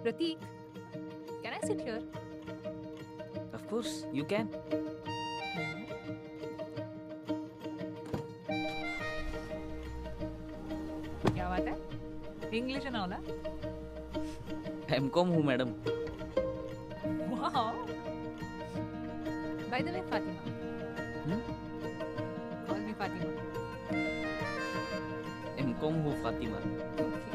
Pratik, can I sit here? Of course, you can. क्या बात है इंग्लिश है ना होला एमकॉम हूँ madam. wow by the way Fatima call me Fatima MCom हूँ फातिमा. okay